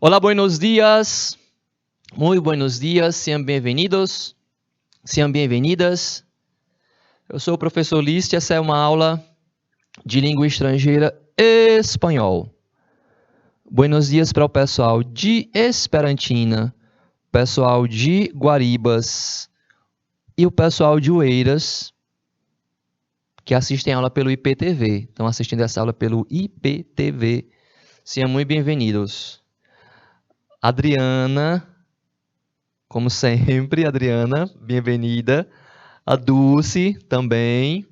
Hola, buenos días. Muy buenos días. Sean bem-vindos. Sean bem-vindas. Eu sou o professor List. Essa é uma aula de língua estrangeira espanhol. Buenos dias para o pessoal de Esperantina, pessoal de Guaribas e o pessoal de Oeiras, que assistem a aula pelo IPTV. Estão assistindo essa aula pelo IPTV. Sejam muito bem-vindos. Adriana, como sempre, Adriana, bem-vinda. A Dulce também.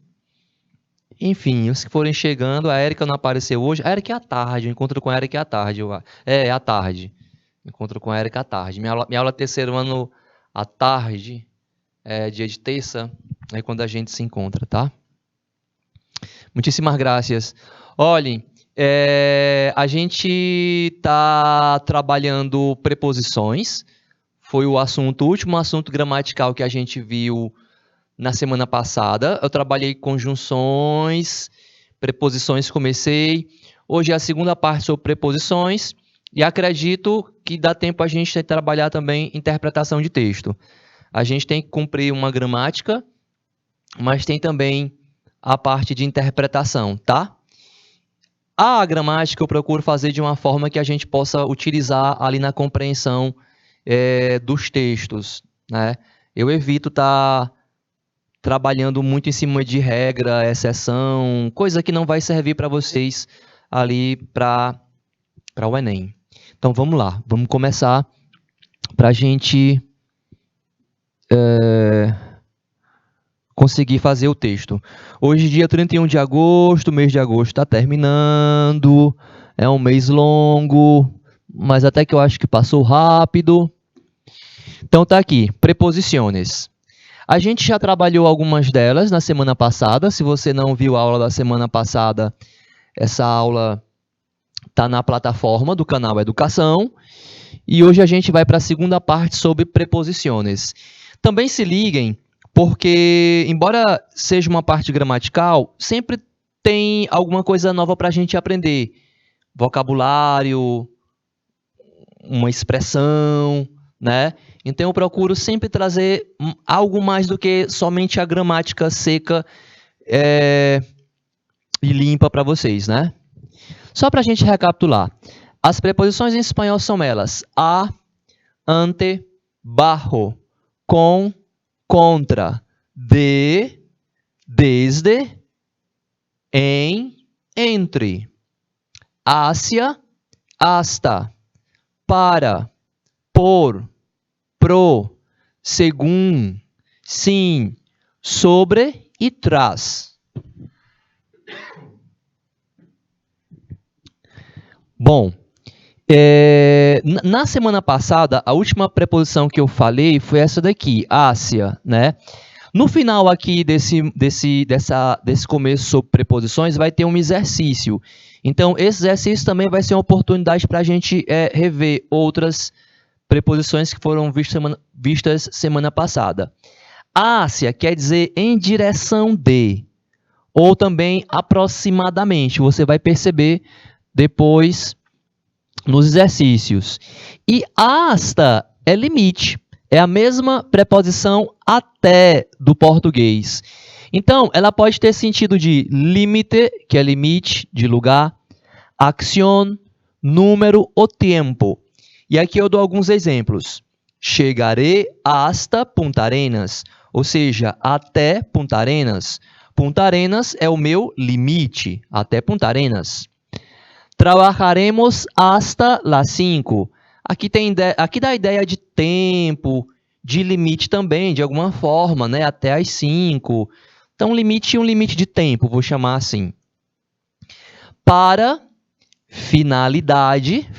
Enfim, os que forem chegando, a Érica não apareceu hoje. A Érica é à tarde, eu encontro com a Érica à tarde. É à tarde. Encontro com a Érica à tarde. Minha aula terceiro ano à tarde, dia de terça, é quando a gente se encontra, tá? Muitíssimas graças. Olhem, a gente está trabalhando preposições. Foi o último assunto gramatical que a gente viu na semana passada. Eu trabalhei conjunções, preposições comecei. Hoje é a segunda parte sobre preposições. E acredito que dá tempo a gente trabalhar também interpretação de texto. A gente tem que cumprir uma gramática, mas tem também a parte de interpretação, tá? A gramática eu procuro fazer de uma forma que a gente possa utilizar ali na compreensão dos textos, né? Eu evito estar trabalhando muito em cima de regra, exceção, coisa que não vai servir para vocês ali para o Enem. Então vamos lá, vamos começar para a gente conseguir fazer o texto. Hoje, dia 31 de agosto, o mês de agosto está terminando, é um mês longo, mas até que eu acho que passou rápido. Então tá aqui, preposições. A gente já trabalhou algumas delas na semana passada. Se você não viu a aula da semana passada, essa aula está na plataforma do canal Educação. E hoje a gente vai para a segunda parte sobre preposições. Também se liguem, porque, embora seja uma parte gramatical, sempre tem alguma coisa nova para a gente aprender. Vocabulário, uma expressão, né? Então, eu procuro sempre trazer algo mais do que somente a gramática seca e limpa para vocês, né? Só para a gente recapitular. As preposições em espanhol são elas: a, ante, bajo, com, contra, de, desde, em, entre, hacia, hasta, para, por, pro, según, sim, sobre e tras. Bom, na semana passada, a última preposição que eu falei foi essa daqui, hacia, né? No final aqui desse começo sobre preposições, vai ter um exercício. Então, esse exercício também vai ser uma oportunidade para a gente rever outras preposições que foram vistas semana passada. Hacia quer dizer em direção de, ou também aproximadamente. Você vai perceber depois nos exercícios. E hasta é limite. É a mesma preposição até do português. Então, ela pode ter sentido de límite, que é limite de lugar, acción, número ou tempo. E aqui eu dou alguns exemplos. Chegaré hasta Punta Arenas, ou seja, até Punta Arenas. Punta Arenas é o meu limite, até Punta Arenas. Trabajaremos hasta las 5. Aqui dá a ideia de tempo, de limite também, de alguma forma, né? Até as 5. Então, limite e um limite de tempo, vou chamar assim. Para, finalidade,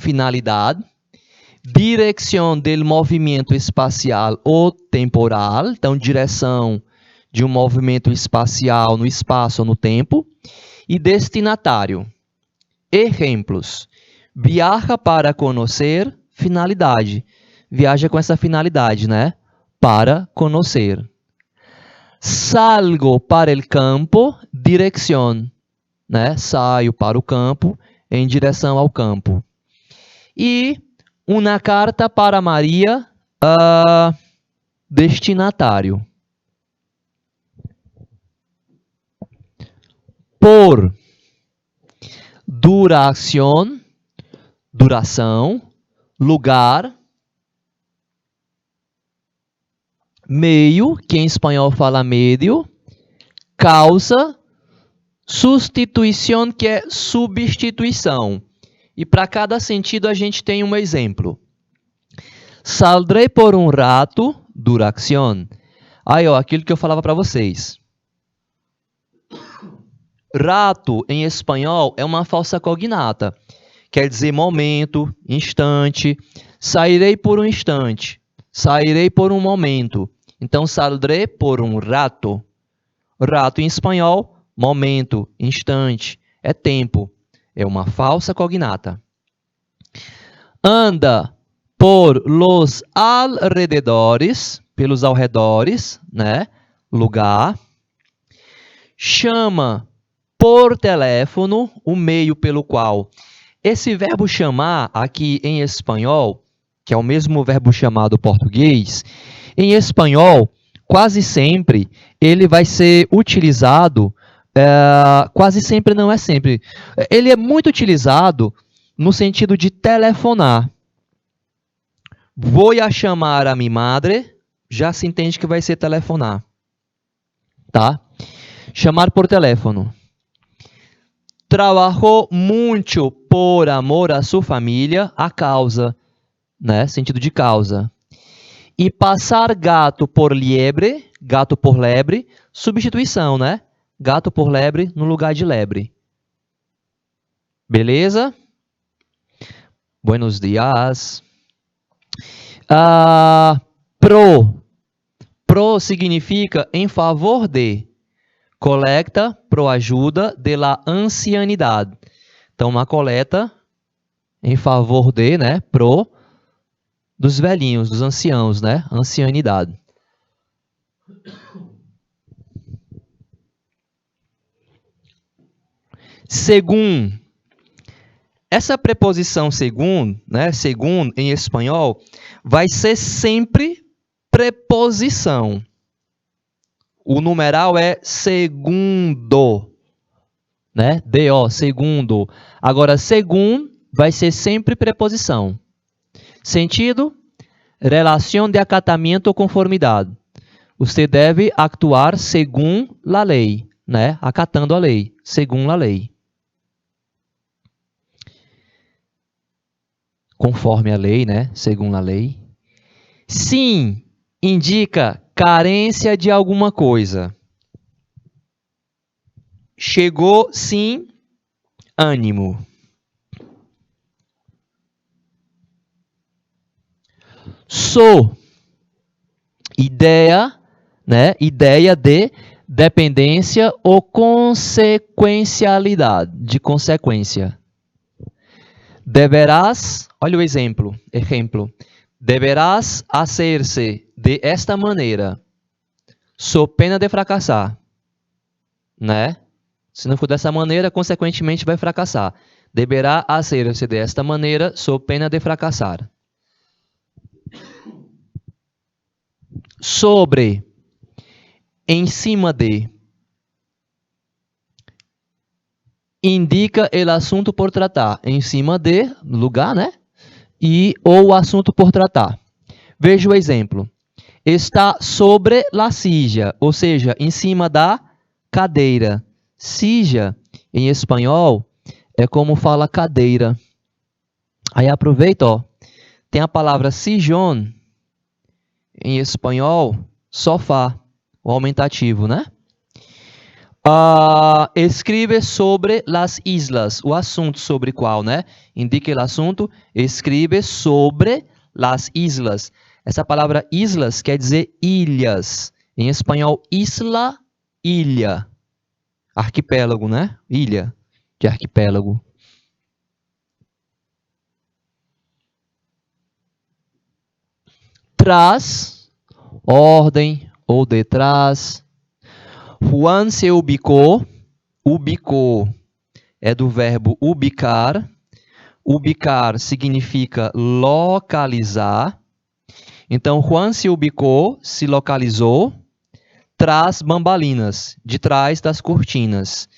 direção do movimento espacial ou temporal, então, direção de um movimento espacial no espaço ou no tempo, e destinatário. Exemplos: viaja para conhecer, finalidade. Viaja com essa finalidade, né? Para conhecer. Salgo para el campo, direção. Né? Saio para o campo, em direção ao campo. E Uma carta para Maria, destinatário. Por, duração, lugar, meio, que em espanhol fala meio, causa, substituição, que é substituição. E para cada sentido a gente tem um exemplo. Saldré por um rato, duração. Aí, ó, aquilo que eu falava para vocês. Rato, em espanhol, é uma falsa cognata. Quer dizer momento, instante. Sairei por um instante. Sairei por um momento. Então, saldré por um rato. Rato, em espanhol, momento, instante. É tempo. É uma falsa cognata. Anda por los alrededores, pelos alredores, né? Lugar. Chama por teléfono, o meio pelo qual. Esse verbo chamar aqui em espanhol, que é o mesmo verbo chamar do português, em espanhol, quase sempre, ele vai ser utilizado, quase sempre não é sempre, ele é muito utilizado no sentido de telefonar. Vou a chamar a mi madre, já se entende que vai ser telefonar. Tá? Chamar por teléfono. Trabajou muito por amor a sua família, a causa, né? Sentido de causa. E passar gato por liebre, substituição, né? Gato por lebre no lugar de lebre. Beleza? Buenos dias. Pro significa em favor de. Coleta pro ajuda de la ancianidade. Então, uma coleta em favor de, né? Pro dos velhinhos, dos anciãos, né? Ancianidade. Según. Essa preposição según, né? Según em espanhol, vai ser sempre preposição. O numeral é segundo, né? D-O, segundo. Agora, según vai ser sempre preposição. Sentido, relação de acatamento ou conformidade. Você deve actuar segundo a lei, né? Acatando a lei, segundo a lei. Conforme a lei, né? Segundo a lei. Sim, indica carência de alguma coisa. Chegou, sim, ânimo. Sou, ideia, né? Ideia de dependência ou consequencialidade, de consequência. Deberás, olha o exemplo. Deberás hacer-se de esta maneira, sob pena de fracassar, né? Se não for dessa maneira, consequentemente vai fracassar. Deverá hacer-se desta maneira, sob pena de fracassar. Sobre, em cima de. Indica o assunto por tratar. Em cima de, lugar, né? E ou assunto por tratar. Veja o exemplo. Está sobre la silla, ou seja, em cima da cadeira. Silla, em espanhol, é como fala cadeira. Aí aproveita, ó. Tem a palavra sillón, em espanhol, sofá, o aumentativo, né? Escreve sobre las islas, o assunto sobre qual, né? Indica o assunto, escreve sobre las islas. Essa palavra islas quer dizer ilhas. Em espanhol, isla, ilha. Arquipélago, né? Ilha de arquipélago. Tras, ordem ou detrás. Juan se ubicou. Ubicou é do verbo ubicar. Ubicar significa localizar. Então, Juan se ubicou, se localizou, tras bambalinas, de trás das cortinas.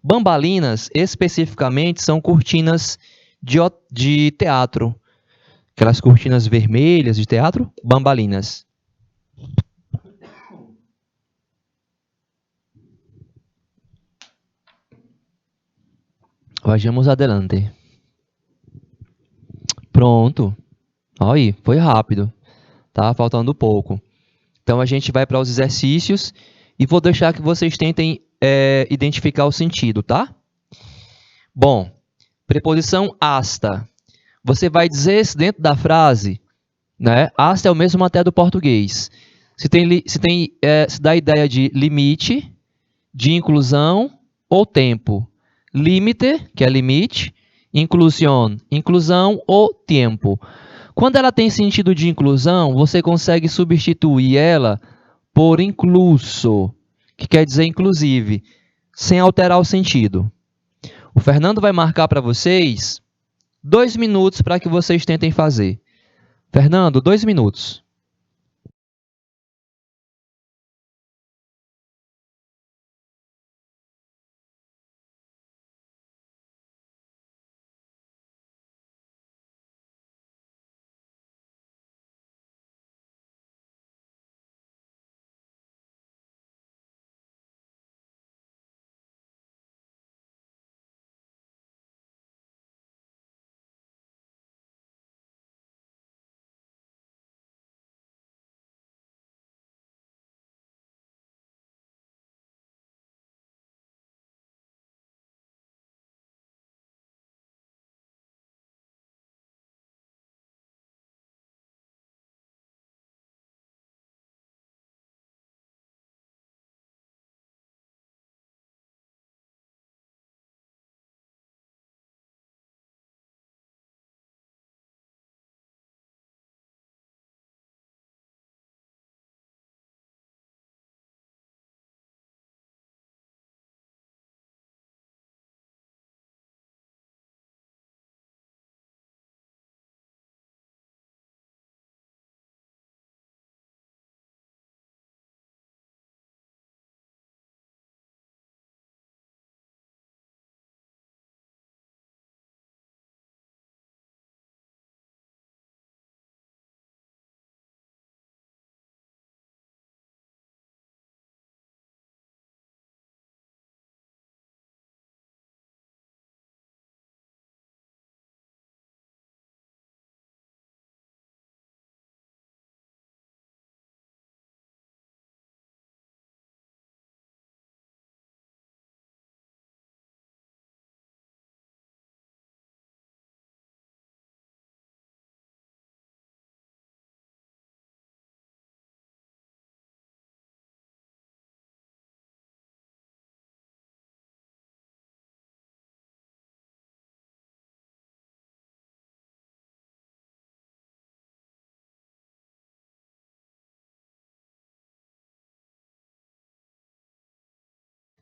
Bambalinas, especificamente, são cortinas de teatro. Aquelas cortinas vermelhas de teatro, bambalinas. Vamos adelante. Pronto. Aí, foi rápido. Tá faltando pouco. Então, a gente vai para os exercícios e vou deixar que vocês tentem identificar o sentido, tá? Bom, preposição hasta. Você vai dizer dentro da frase, né? Hasta é o mesmo até do português. Se dá a ideia de limite, de inclusão ou tempo. Limite, que é limite, inclusão, inclusão ou tempo. Quando ela tem sentido de inclusão, você consegue substituir ela por incluso, que quer dizer inclusive, sem alterar o sentido. O Fernando vai marcar para vocês 2 minutos para que vocês tentem fazer. Fernando, 2 minutos.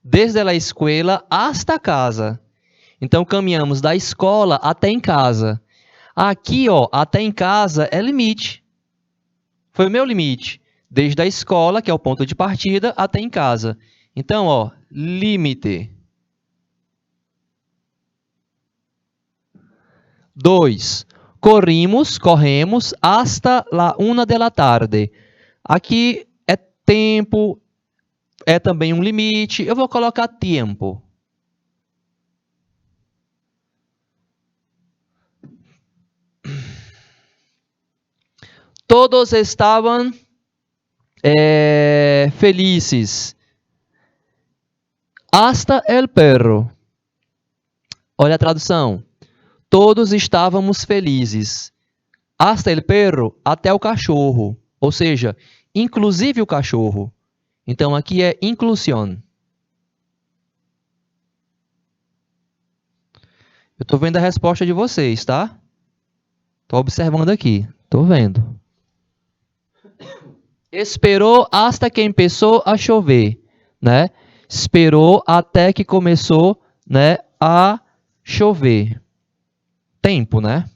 Desde a escola hasta casa. Então, caminhamos da escola até em casa. Aqui, ó, até em casa é limite. Foi o meu limite. Desde a escola, que é o ponto de partida, até em casa. Então, ó, límite. 2. Corremos hasta la 1 de la tarde. Aqui é tempo, é também um limite. Eu vou colocar tempo. Todos estavam felizes. Hasta el perro. Olha a tradução. Todos estávamos felizes. Hasta el perro, até o cachorro. Ou seja, inclusive o cachorro. Então, aqui é inclusão. Eu estou vendo a resposta de vocês, tá? Estou observando aqui. Estou vendo. Esperou hasta que começou a chover, né? Esperou até que começou, né, a chover. tempo, né?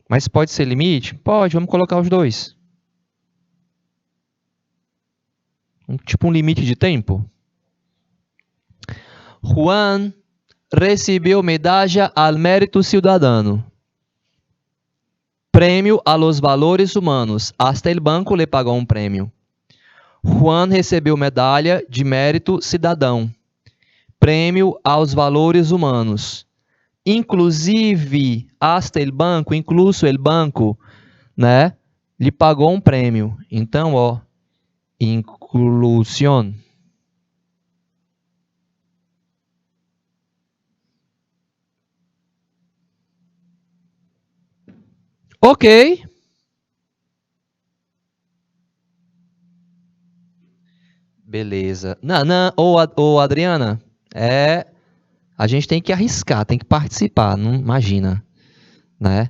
Mas pode ser limite? Pode, vamos colocar os dois. Tipo um limite de tempo. Juan recebeu medalha al mérito ciudadano. Prêmio a los valores humanos. Hasta el banco le pagou um prêmio. Juan recebeu medalha de mérito cidadão. Prêmio aos valores humanos. Inclusive, hasta el banco, incluso el banco, né? Lhe pagou um prêmio. Então, ó, inclusão. Ok. Beleza. Não, não, ô Adriana, a gente tem que arriscar, tem que participar, não imagina, né?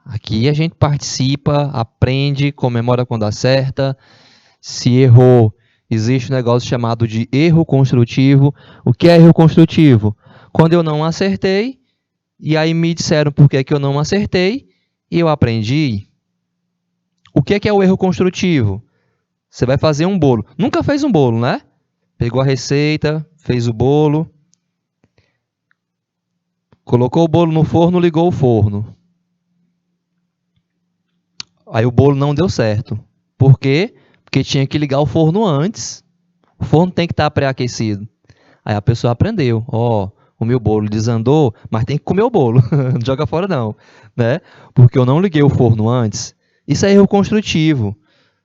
Aqui a gente participa, aprende, comemora quando acerta. Se errou, existe um negócio chamado de erro construtivo. O que é erro construtivo? Quando eu não acertei, e aí me disseram por que eu não acertei, e eu aprendi. O que é o erro construtivo? Você vai fazer um bolo. Nunca fez um bolo, né? Pegou a receita, fez o bolo, colocou o bolo no forno, ligou o forno. Aí o bolo não deu certo. Por quê? Porque tinha que ligar o forno antes. O forno tem que estar pré-aquecido. Aí a pessoa aprendeu. Ó, o meu bolo desandou, mas tem que comer o bolo. Não joga fora não, né? Porque eu não liguei o forno antes. Isso é erro construtivo,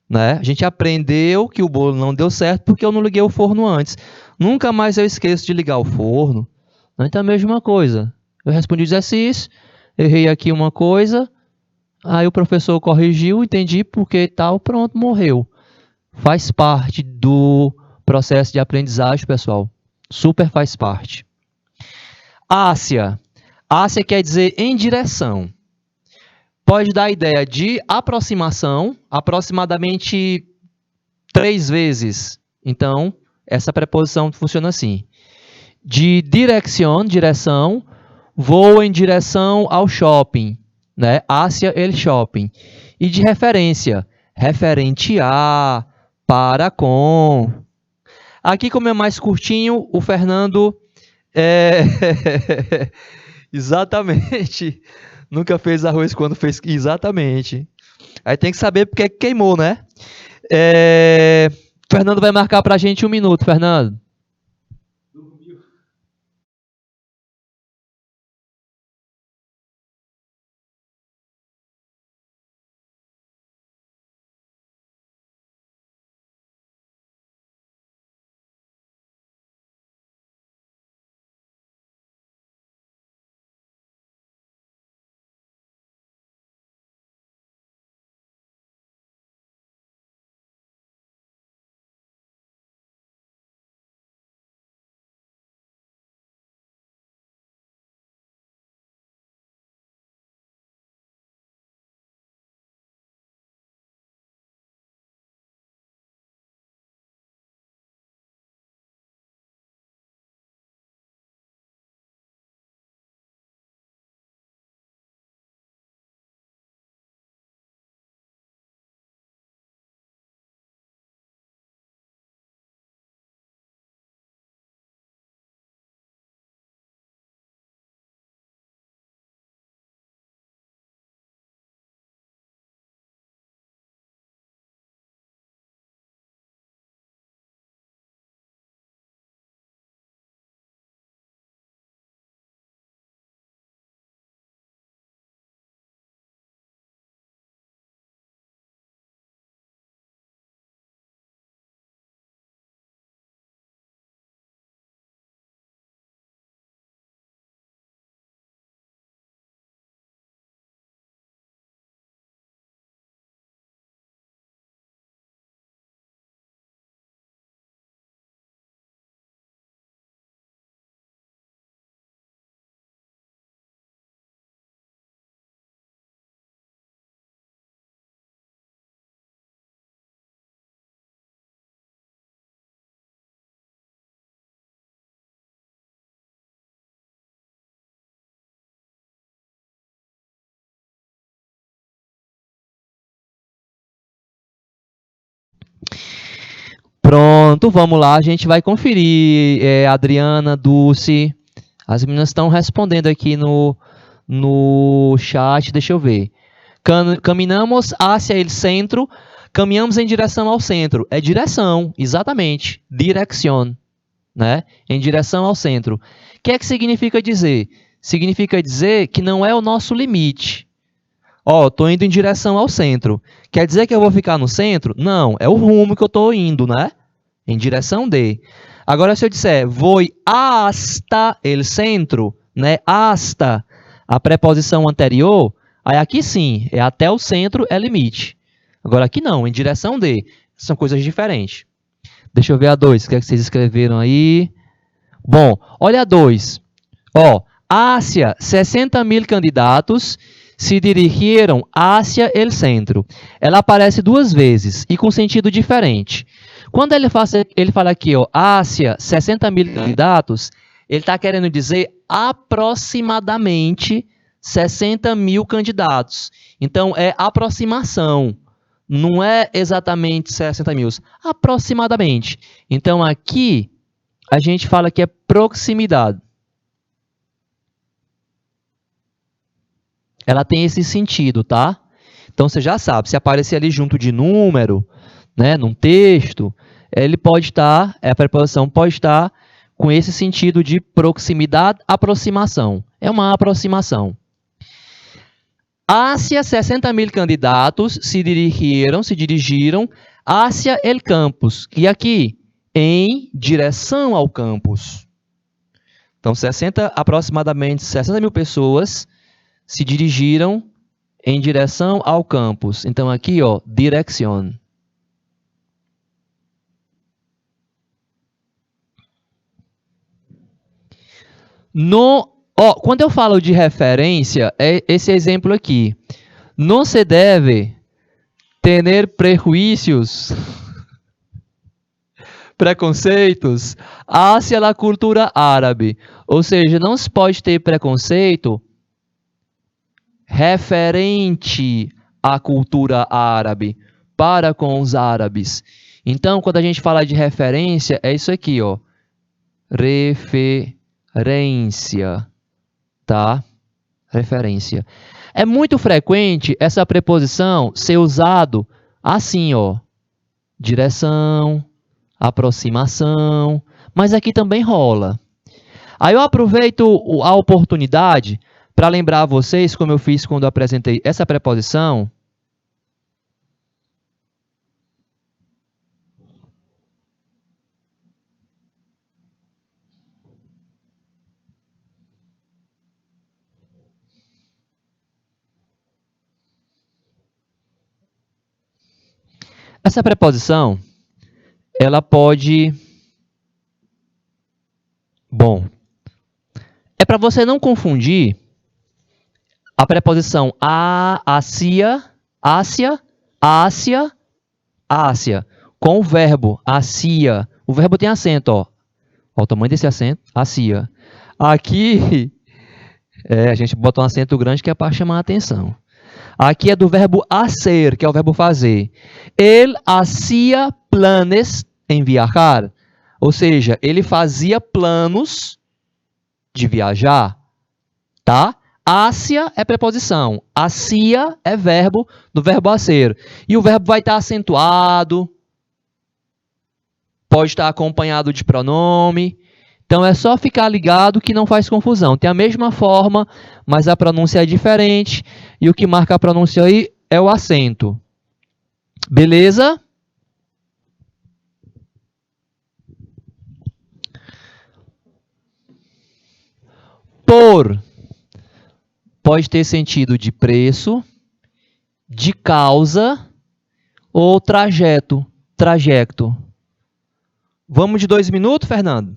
né? A gente aprendeu que o bolo não deu certo porque eu não liguei o forno antes. Nunca mais eu esqueço de ligar o forno. Então é a mesma coisa. Eu respondi o exercício, errei aqui uma coisa, aí o professor corrigiu, entendi porque tal, pronto, morreu. Faz parte do processo de aprendizagem, pessoal. Super faz parte. Ásia. Ásia quer dizer em direção. Pode dar a ideia de aproximação, aproximadamente 3 vezes. Então, essa preposição funciona assim. De direção, direção, vou em direção ao shopping, né? Hacia el shopping. E de referência, referente a, para com. Aqui, como é mais curtinho, o Fernando exatamente. Nunca fez arroz quando fez. Exatamente. Aí tem que saber porque queimou, né? Fernando vai marcar pra gente 1 minuto, Fernando. Pronto, vamos lá, a gente vai conferir. Adriana, Dulce, as meninas estão respondendo aqui no chat, deixa eu ver. Caminhamos hacia el centro, caminhamos em direção ao centro. É direção, exatamente, dirección, né? Em direção ao centro. O que é que significa dizer? Significa dizer que não é o nosso limite. Ó, estou indo em direção ao centro. Quer dizer que eu vou ficar no centro? Não, é o rumo que eu estou indo, né? Em direção de. Agora, se eu disser voy hasta el centro, né? Hasta, a preposição anterior, aí aqui sim, é até o centro, é limite. Agora aqui não, em direção de. São coisas diferentes. Deixa eu ver a 2, o que é que vocês escreveram aí? Bom, olha a 2. Ó, hacia 60.000 candidatos se dirigiram hacia el centro. Ela aparece duas vezes e com sentido diferente. Quando ele fala aqui, ó, hacia 60.000 candidatos, ele está querendo dizer aproximadamente 60.000 candidatos. Então, é aproximação. Não é exatamente 60.000, aproximadamente. Então, aqui, a gente fala que é proximidade. Ela tem esse sentido, tá? Então, você já sabe, se aparecer ali junto de número, né, num texto, ele pode estar, a preposição pode estar com esse sentido de proximidade, aproximação. É uma aproximação. Hacia 60.000 candidatos se dirigiram hacia el campus. E aqui, em direção ao campus. Então, aproximadamente 60.000 pessoas se dirigiram em direção ao campus. Então, aqui, ó, dirección. Quando eu falo de referência, é esse exemplo aqui. Não se deve ter preconceitos hacia a cultura árabe. Ou seja, não se pode ter preconceito referente à cultura árabe, para com os árabes. Então, quando a gente fala de referência, é isso aqui, ó. Referência, tá? Referência. É muito frequente essa preposição ser usado assim, ó. Direção, aproximação, mas aqui também rola. Aí eu aproveito a oportunidade para lembrar a vocês, como eu fiz quando apresentei essa preposição. Essa preposição, ela pode... Bom, é para você não confundir a preposição Ásia, com o verbo Ásia. O verbo tem acento, ó. Olha o tamanho desse acento, Ásia. Aqui, a gente bota um acento grande que é para chamar a atenção. Aqui é do verbo hacer, que é o verbo fazer. Ele hacía planes em viajar. Ou seja, ele fazia planos de viajar, tá? Hacia é preposição, hacía é verbo do verbo hacer. E o verbo vai estar acentuado, pode estar acompanhado de pronome. Então, é só ficar ligado que não faz confusão. Tem a mesma forma, mas a pronúncia é diferente. E o que marca a pronúncia aí é o acento. Beleza? Por pode ter sentido de preço, de causa ou trajeto. Vamos de 2 minutos, Fernando?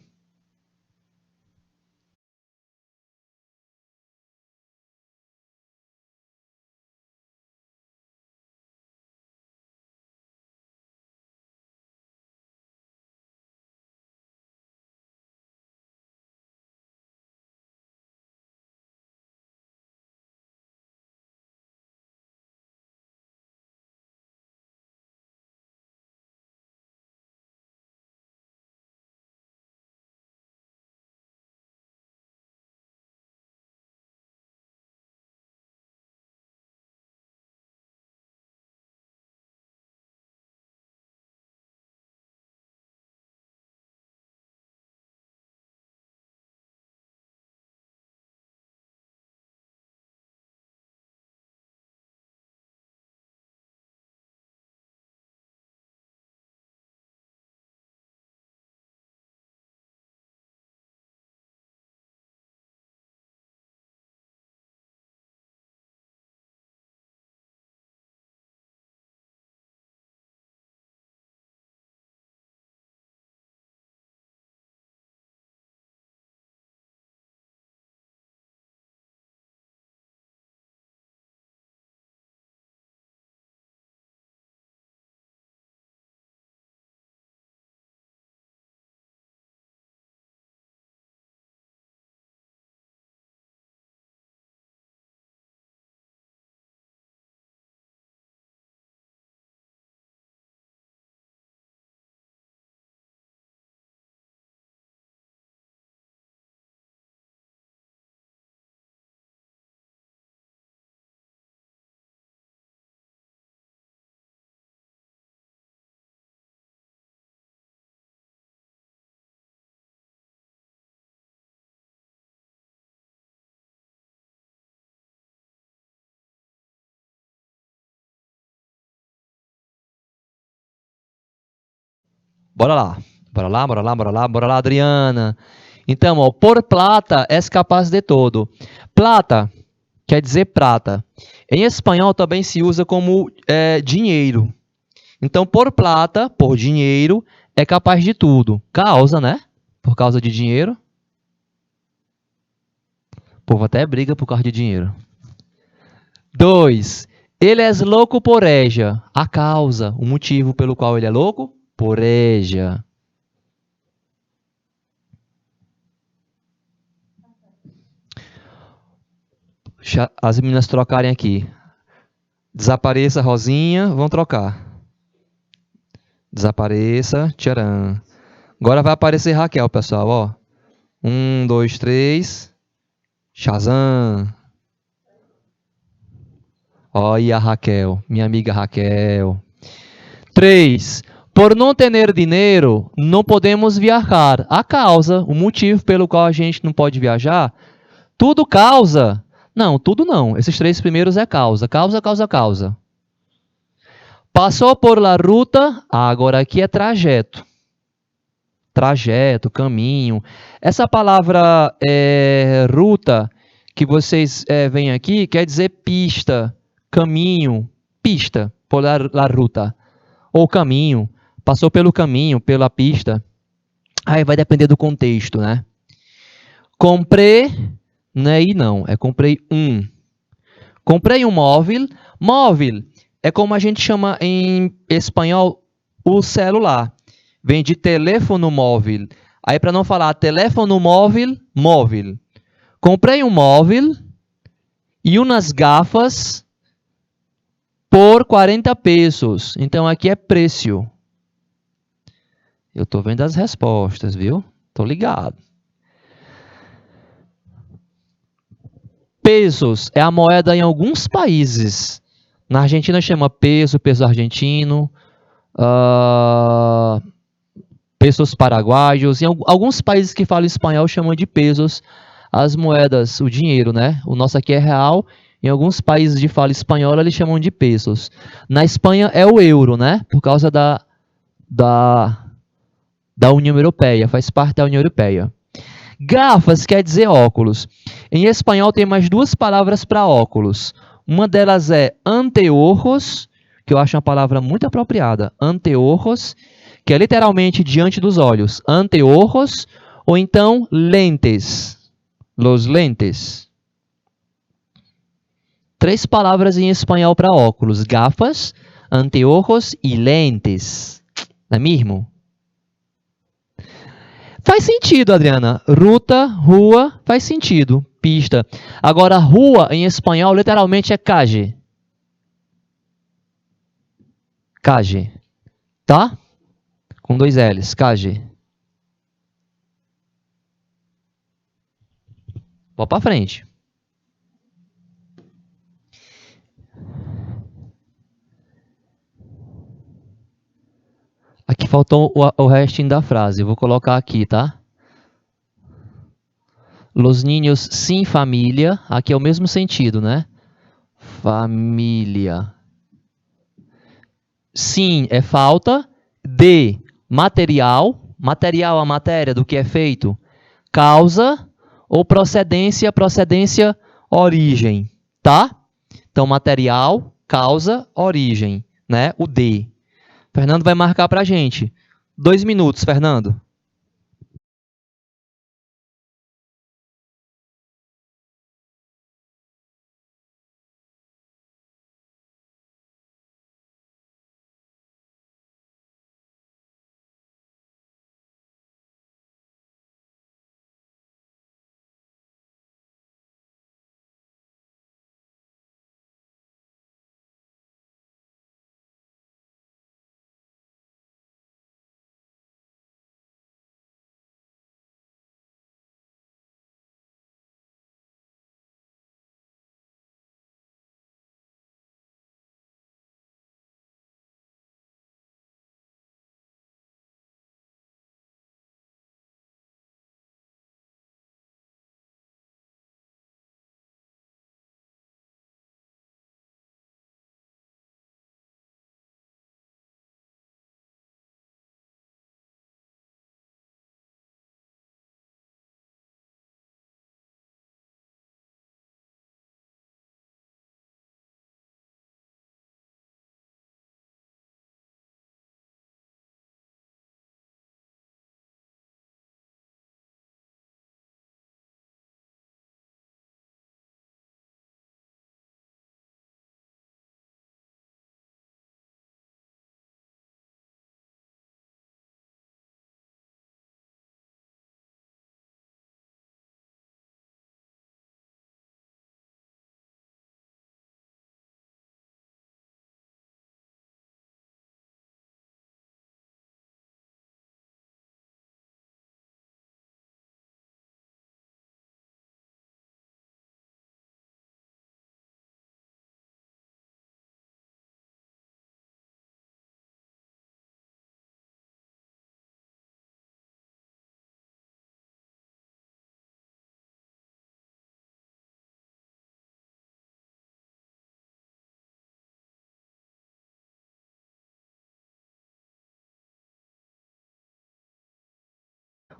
Bora lá. Bora lá, bora lá, bora lá, bora lá, Adriana. Então, ó, por plata és capaz de todo. Plata quer dizer prata. Em espanhol também se usa como dinheiro. Então, por plata, por dinheiro, é capaz de tudo. Causa, né? Por causa de dinheiro. O povo até briga por causa de dinheiro. 2. Ele é louco por eja. A causa, o motivo pelo qual ele é louco? Por eja. Deixa as meninas trocarem aqui. Desapareça, Rosinha. Vão trocar. Desapareça. Tcharam. Agora vai aparecer Raquel, pessoal. Ó. 1, 2, 3. Shazam. Olha a Raquel. Minha amiga Raquel. 3. Por não ter dinheiro, não podemos viajar. A causa, o motivo pelo qual a gente não pode viajar, tudo causa. Não, tudo não. Esses três primeiros é causa. Causa, causa, causa. Passou por la ruta, agora aqui é trajeto. Trajeto, caminho. Essa palavra ruta que vocês veem aqui quer dizer pista, caminho, pista, por la ruta. Ou caminho, passou pelo caminho, pela pista. Aí vai depender do contexto, né? Comprei, não é ir não, é comprei um. Comprei um móvel. Móvel é como a gente chama em espanhol o celular. Vem de teléfono móvel. Aí para não falar teléfono móvel, móvel. Comprei um móvel e umas gafas por 40 pesos. Então aqui é preço. Eu tô vendo as respostas, viu? Tô ligado. Pesos é a moeda em alguns países. Na Argentina chama peso, peso argentino, uh, pesos paraguaios. Em alguns países que falam espanhol chamam de pesos as moedas, o dinheiro, né? O nosso aqui é real. Em alguns países de fala espanhola eles chamam de pesos. Na Espanha é o euro, né? Por causa da, da União Europeia, faz parte da União Europeia. Gafas quer dizer óculos. Em espanhol tem mais duas palavras para óculos. Uma delas é anteojos, que eu acho uma palavra muito apropriada. Anteojos, que é literalmente diante dos olhos. Anteojos, ou então lentes. Los lentes. Três palavras em espanhol para óculos: gafas, anteojos e lentes. Não é mesmo? Faz sentido, Adriana. Ruta, rua, faz sentido. Pista. Agora, rua em espanhol literalmente é calle. Calle. Tá? Com dois L's. Calle. Vou pra frente. Aqui faltou o restinho da frase. Eu vou colocar aqui, tá? Los niños sin familia. Aqui é o mesmo sentido, né? Família. Sim é falta. De material. Material, a matéria do que é feito. Causa ou procedência, procedência, origem, tá? Então, material, causa, origem, né? O D. Fernando vai marcar pra gente. 2 minutos, Fernando.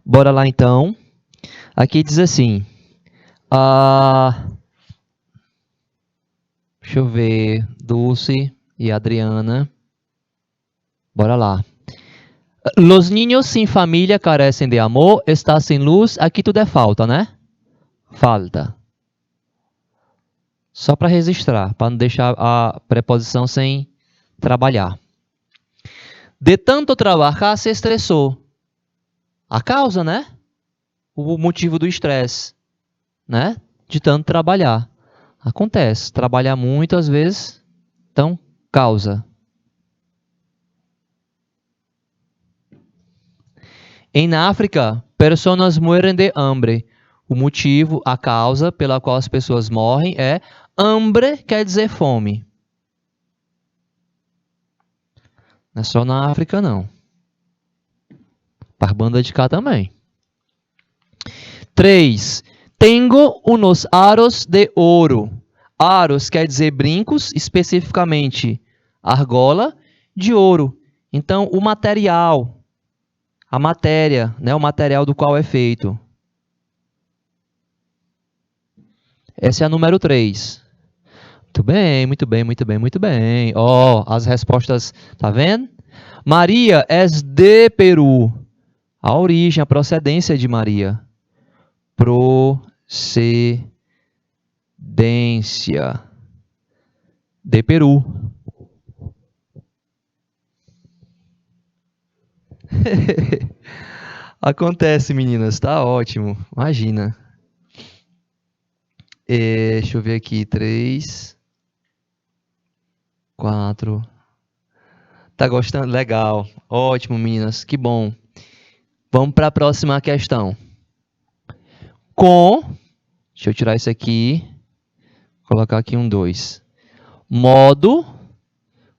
Bora lá então. Aqui diz assim. Ah, deixa eu ver. Dulce e Adriana. Bora lá. Los niños sin familia carecen de amor. Está sem luz. Aqui tudo é falta, né? Falta. Só para registrar, para não deixar a preposição sem trabalhar. De tanto trabalhar, se estressou. A causa, né? O motivo do estresse, né? De tanto trabalhar. Acontece. Trabalhar muito, às vezes, então, causa. Em África, pessoas morrem de hambre. O motivo, a causa pela qual as pessoas morrem é hambre, quer dizer fome. Não é só na África, não. Para banda de cá também. 3. Tengo unos aros de ouro. Aros quer dizer brincos, especificamente argola de ouro. Então, o material, a matéria, né, o material do qual é feito. Essa é a número 3. Muito bem, muito bem, muito bem, muito bem. Ó, as respostas, tá vendo? Maria é de Peru. A origem, a procedência de Maria. Procedência de Peru. Acontece, meninas, tá ótimo. Imagina. Deixa eu ver aqui. 3, 4. Tá gostando? Legal. Ótimo, meninas. Que bom. Vamos para a próxima questão. Com. Deixa eu tirar isso aqui. Colocar aqui um 2. Modo,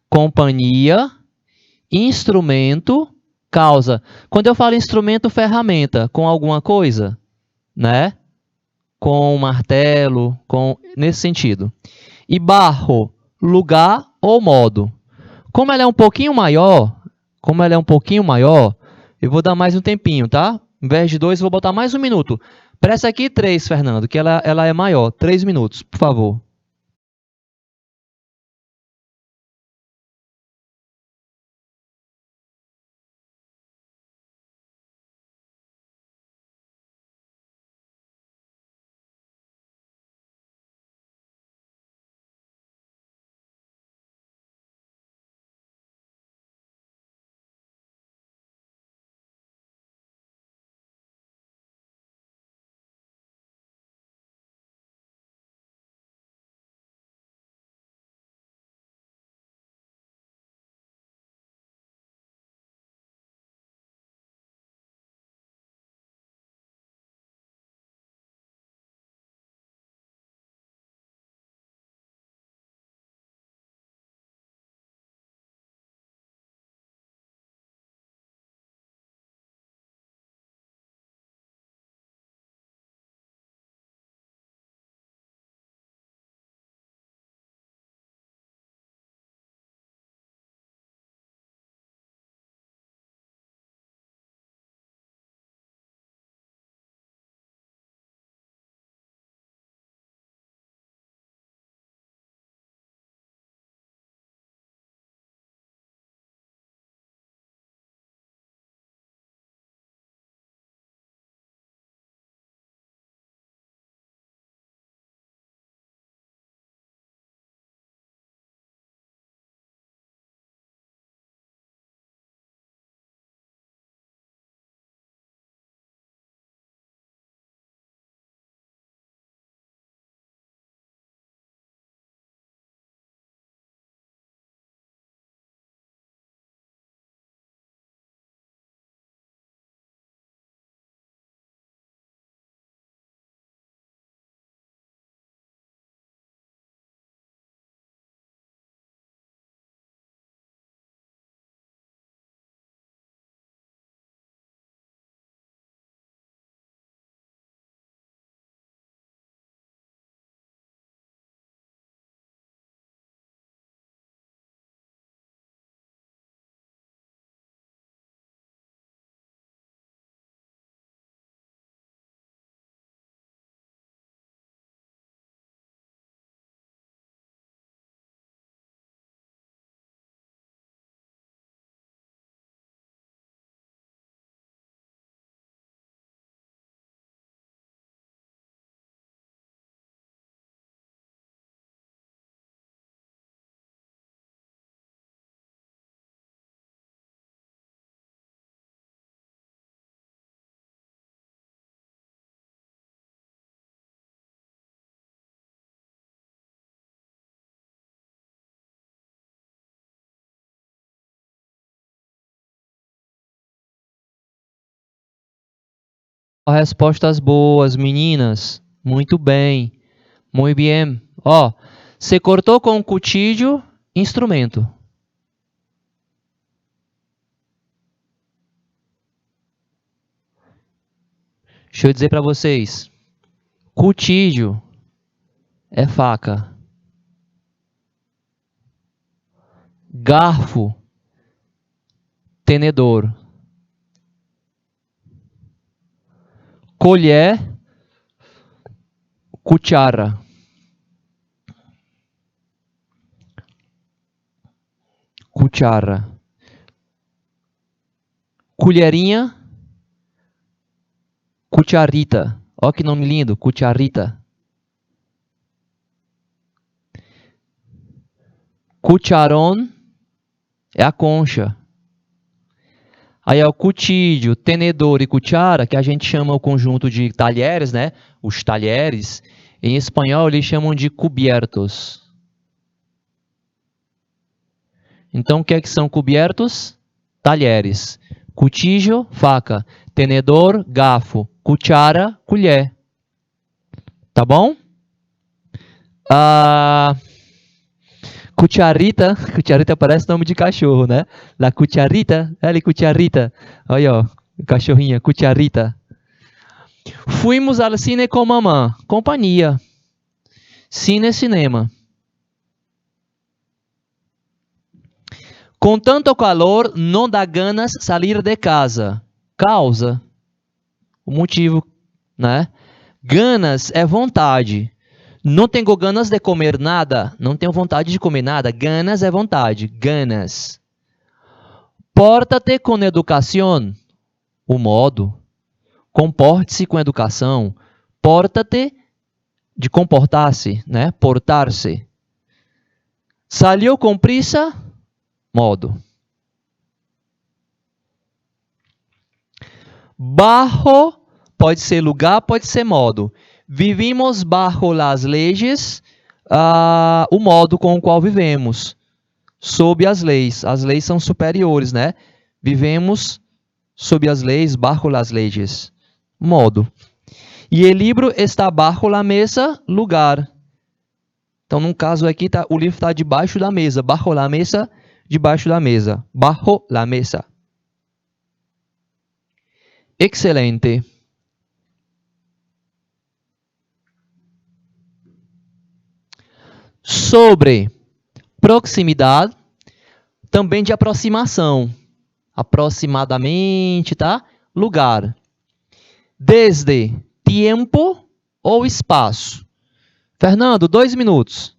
companhia, instrumento, causa. Quando eu falo instrumento, ferramenta, com alguma coisa, né? Com martelo, nesse sentido. E barro, lugar ou modo. Como ela é um pouquinho maior, eu vou dar mais um tempinho, tá? Em vez de 2, eu vou botar mais um minuto. Para essa aqui, 3, Fernando, que ela é maior. 3 minutos, por favor. Respostas boas, meninas. Muito bem. Muito bem. Ó, você cortou com um cuchillo, instrumento. Deixa eu dizer para vocês. Cuchillo é faca. Garfo, tenedor. Colher, cuchara. Cuchara. Colherinha, cucharita. Ó que nome lindo, cucharita. Cucharon é a concha. Aí é o cuchillo, tenedor e cuchara, que a gente chama o conjunto de talheres, né? Os talheres. Em espanhol, eles chamam de cubiertos. Então, o que é que são cubiertos? Talheres. Cuchillo, faca. Tenedor, garfo. Cuchara, colher. Tá bom? Cucharita. Cucharita parece nome de cachorro, né? La cucharita. Ela cucharita. Olha, ó. Cachorrinha, cucharita. Fuimos al cine com mamã. Companhia. Cine, cinema. Com tanto calor, não dá ganas sair de casa. Causa. O motivo, né? Ganas é vontade. Não tenho ganas de comer nada. Não tenho vontade de comer nada. Ganas é vontade. Ganas. Pórtate com educação. O modo. Comporte-se com educação. Porta-te de comportar-se, né? Portar-se. Salió com prisa. Modo. Bajo pode ser lugar, pode ser modo. Vivimos bajo las leyes, o modo com o qual vivemos. Sob as leis. As leis são superiores, né? Vivemos sob as leis, bajo las leyes. Modo. E o livro está bajo la mesa, lugar. Então, no caso aqui, o livro está debaixo da mesa. Bajo la mesa, debaixo da mesa. Bajo la mesa. Excelente. Sobre proximidade, também de aproximação. Aproximadamente, tá? Lugar. Desde tempo ou espaço. Fernando, 2 minutos.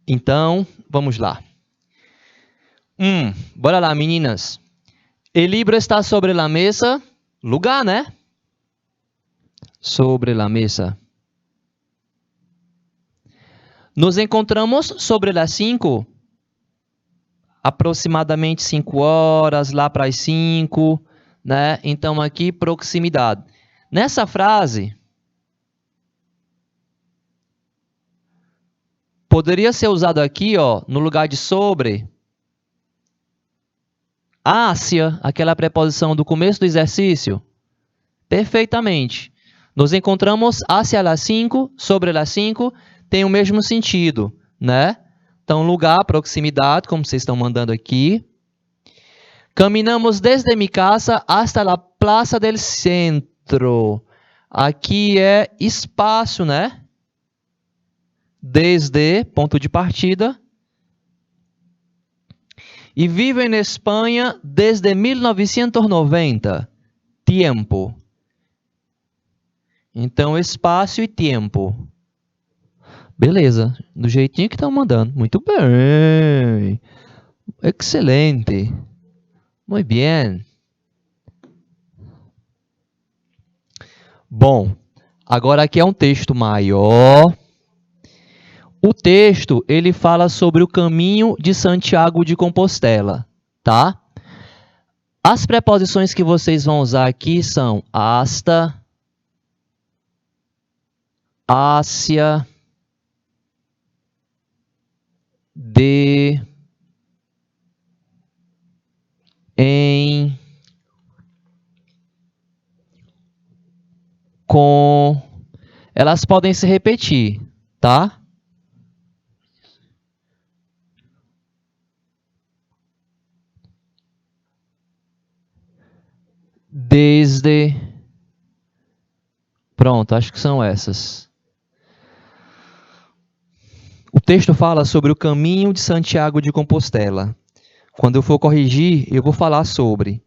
Então, vamos lá. Bora lá, meninas. El libro está sobre la mesa. Lugar, né? Sobre la mesa. Nos encontramos sobre las 5. Aproximadamente 5 horas, lá para as 5, né? Então, aqui, proximidade. Nessa frase, poderia ser usado aqui, ó, no lugar de sobre, hacia, aquela preposição do começo do exercício. Perfeitamente. Nos encontramos hacia las 5, sobre las 5, tem o mesmo sentido, né? Então, lugar, proximidade, como vocês estão mandando aqui. Caminhamos desde mi casa hasta la plaza del centro. Aqui é espaço, né? Desde, ponto de partida. E vivo em Espanha desde 1990. Tempo. Então, espaço e tempo. Beleza, do jeitinho que estão mandando. Muito bem. Excelente. Muito bem. Bom, agora aqui é um texto maior. O texto, ele fala sobre o caminho de Santiago de Compostela, tá? As preposições que vocês vão usar aqui são hasta, hacia, de, em, com. Elas podem se repetir, tá? Desde. Pronto, acho que são essas. O texto fala sobre o caminho de Santiago de Compostela. Quando eu for corrigir, eu vou falar sobre,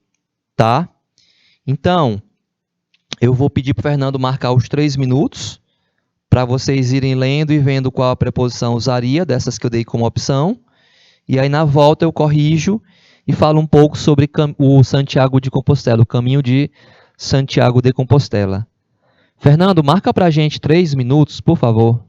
tá? Então, eu vou pedir para o Fernando marcar os 3 minutos para vocês irem lendo e vendo qual a preposição usaria, dessas que eu dei como opção. E aí, na volta, eu corrijo e falo um pouco sobre o Santiago de Compostela, o caminho de Santiago de Compostela. Fernando, marca para a gente 3 minutos, por favor.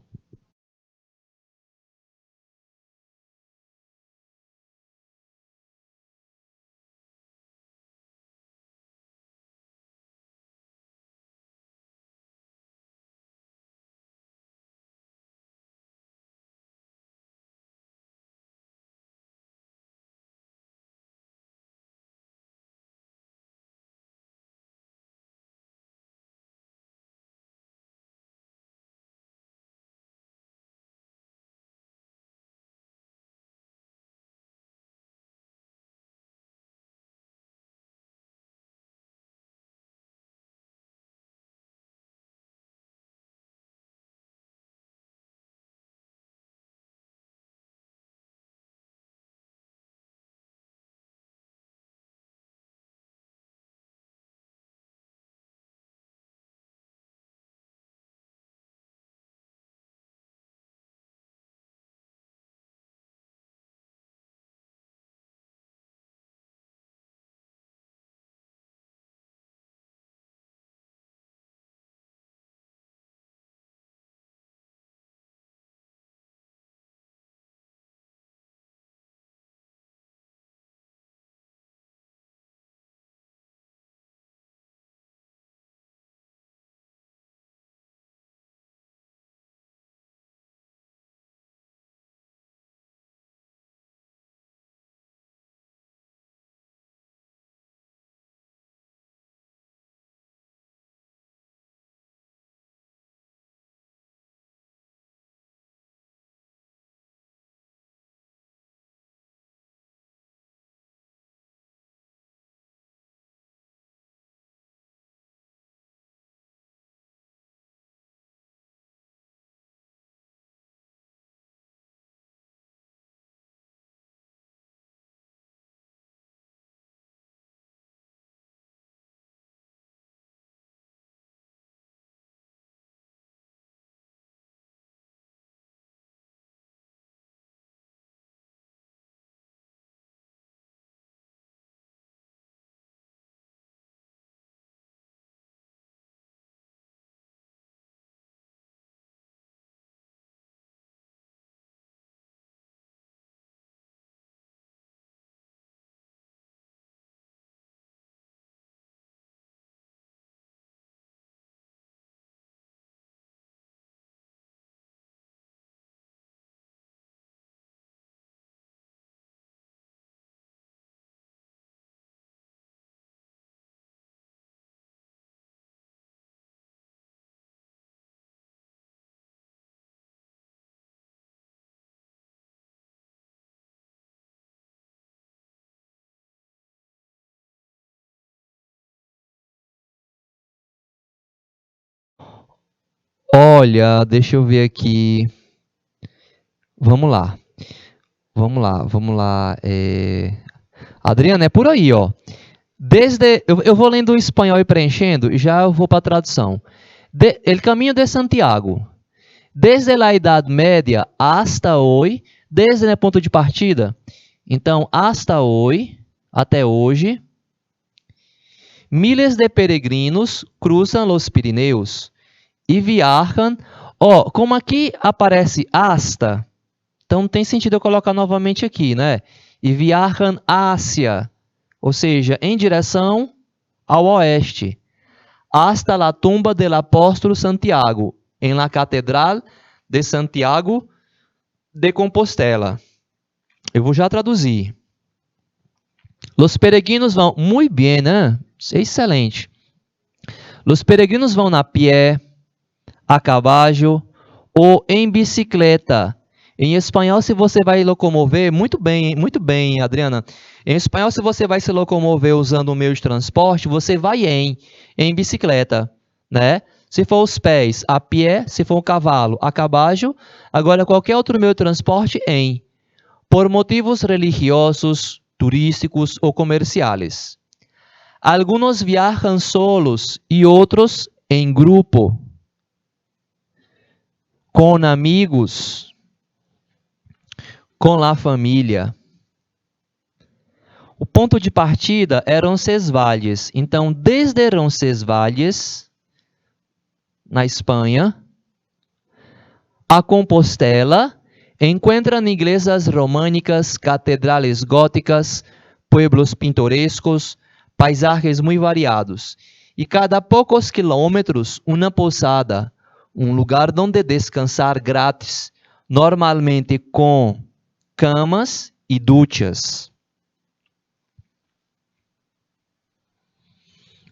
Olha, deixa eu ver aqui. Vamos lá. Vamos lá. Adriana, é por aí, ó. Eu vou lendo o espanhol e preenchendo, e já eu vou para a tradução. El Camino de Santiago. Desde a Idade Média hasta hoy, desde o ponto de partida. Então, hasta hoy, até hoje, miles de peregrinos cruzam os Pirineus e viajam. Ó, como aqui aparece hasta, então tem sentido eu colocar novamente aqui, né? E viajam hacia, ou seja, em direção ao oeste. Hasta la tumba del apóstolo Santiago, em la Catedral de Santiago de Compostela. Eu vou já traduzir. Los peregrinos vão... Muito bem, né? Excelente. Los peregrinos vão a pé, a cavalo ou em bicicleta. Em espanhol, se você vai locomover, muito bem, Adriana. Em espanhol, se você vai se locomover usando um meio de transporte, você vai em bicicleta, né? Se for os pés, a pé, se for um cavalo, a cavalo. Agora, qualquer outro meio de transporte, por motivos religiosos, turísticos ou comerciais. Algunos viajan solos e outros em grupo, com amigos, com la família. O ponto de partida é Roncesvalles. Então, desde Roncesvalles, na Espanha, a Compostela, encuentran iglesias românicas, catedrales góticas, pueblos pintorescos, paisajes muy variados. E cada poucos quilômetros, uma pousada, um lugar onde descansar grátis, normalmente com camas e duchas.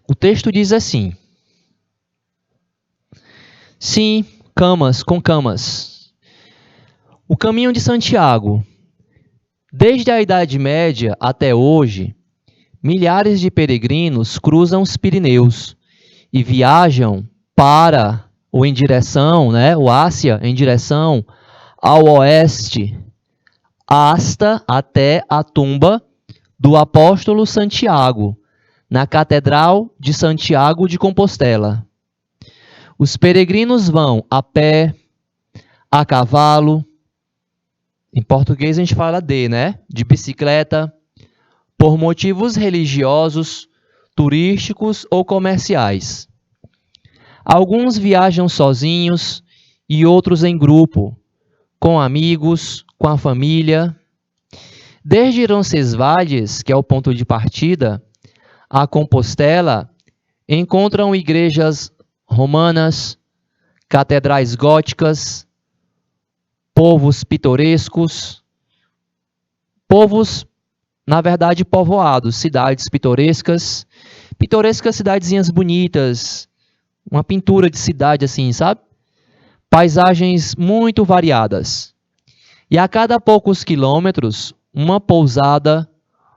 O texto diz assim: sim, camas com camas. O caminho de Santiago. Desde a Idade Média até hoje, milhares de peregrinos cruzam os Pirineus e viajam para ou em direção, o Ásia, em direção ao oeste, até a tumba do apóstolo Santiago, na Catedral de Santiago de Compostela. Os peregrinos vão a pé, a cavalo, em português a gente fala de bicicleta, por motivos religiosos, turísticos ou comerciais. Alguns viajam sozinhos e outros em grupo, com amigos, com a família. Desde Roncesvalles, que é o ponto de partida, a Compostela, encontram igrejas romanas, catedrais góticas, povos pitorescos, na verdade, povoados, cidades pitorescas, cidadezinhas bonitas, uma pintura de cidade assim, sabe? Paisagens muito variadas. E a cada poucos quilômetros, uma pousada,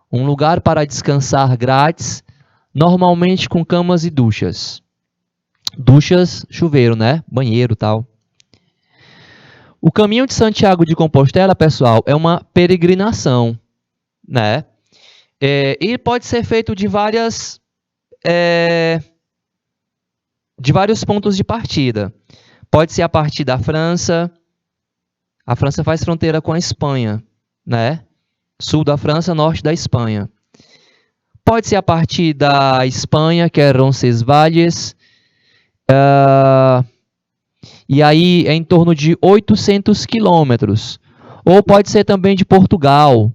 um lugar para descansar grátis, normalmente com camas e duchas. Duchas, chuveiro, banheiro, tal. O caminho de Santiago de Compostela, pessoal, é uma peregrinação, e pode ser feito de vários pontos de partida. Pode ser a partir da França. A França faz fronteira com a Espanha, Sul da França, norte da Espanha. Pode ser a partir da Espanha, que é Roncesvalles, e aí é em torno de 800 quilômetros. Ou pode ser também de Portugal,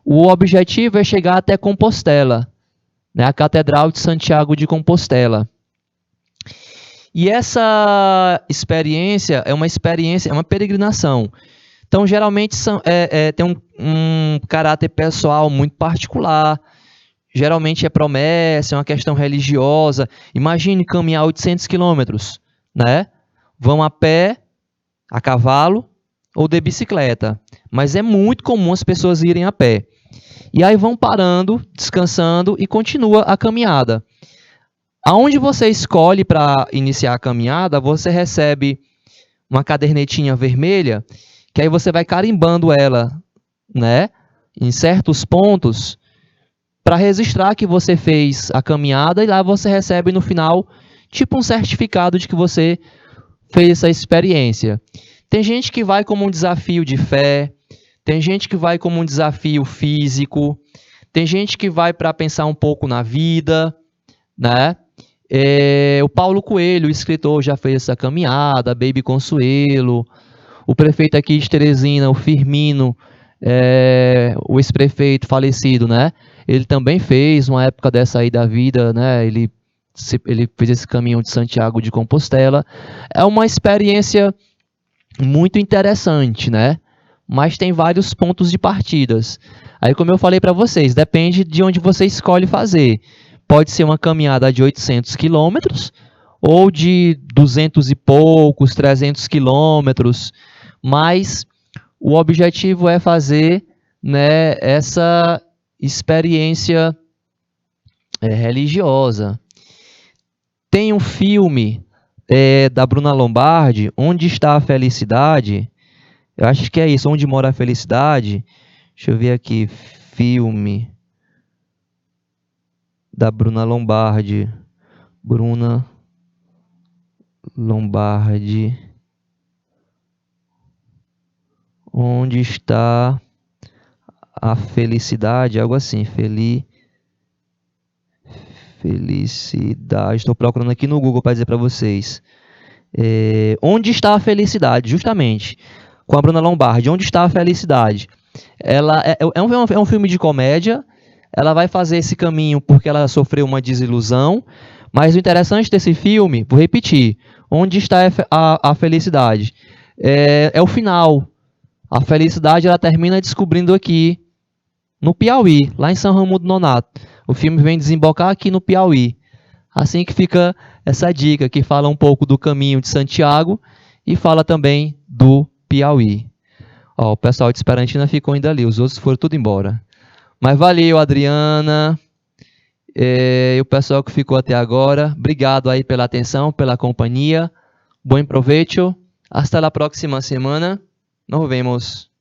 O objetivo é chegar até Compostela, a Catedral de Santiago de Compostela. E essa experiência é uma peregrinação. Então, geralmente, tem um caráter pessoal muito particular. Geralmente é promessa, é uma questão religiosa. Imagine caminhar 800 quilômetros, Vão a pé, a cavalo ou de bicicleta. Mas é muito comum as pessoas irem a pé. E aí vão parando, descansando e continua a caminhada. Aonde você escolhe para iniciar a caminhada, você recebe uma cadernetinha vermelha, que aí você vai carimbando ela, né, em certos pontos, para registrar que você fez a caminhada, e lá você recebe no final tipo um certificado de que você fez essa experiência. Tem gente que vai como um desafio de fé, tem gente que vai como um desafio físico, tem gente que vai para pensar um pouco na vida, né? O Paulo Coelho, o escritor, já fez essa caminhada, Baby Consuelo, o prefeito aqui de Teresina, o Firmino, o ex-prefeito falecido, né? Ele também fez uma época dessa aí da vida, né? Ele fez esse caminho de Santiago de Compostela. É uma experiência muito interessante, né? Mas tem vários pontos de partidas. Aí, como eu falei para vocês, depende de onde você escolhe fazer. Pode ser uma caminhada de 800 quilômetros ou de 200 e poucos, 300 quilômetros, mas o objetivo é fazer, né, essa experiência religiosa. Tem um filme da Bruna Lombardi, Onde Está a Felicidade? Eu acho que é isso, Onde Mora a Felicidade? Deixa eu ver aqui, filme da Bruna Lombardi. Bruna Lombardi. Onde está a felicidade? Algo assim, felicidade. Estou procurando aqui no Google para dizer para vocês. Onde está a felicidade? Justamente, com a Bruna Lombardi. Onde está a felicidade? Ela é um filme de comédia. Ela vai fazer esse caminho porque ela sofreu uma desilusão. Mas o interessante desse filme, vou repetir, onde está a felicidade? É o final. A felicidade ela termina descobrindo aqui no Piauí, lá em São Raimundo Nonato. O filme vem desembocar aqui no Piauí. Assim que fica essa dica, que fala um pouco do caminho de Santiago e fala também do Piauí. Ó, o pessoal de Esperantina ficou ainda ali, os outros foram tudo embora. Mas valeu, Adriana, e o pessoal que ficou até agora. Obrigado aí pela atenção, pela companhia. Bom proveito. Hasta la próxima semana. Nos vemos.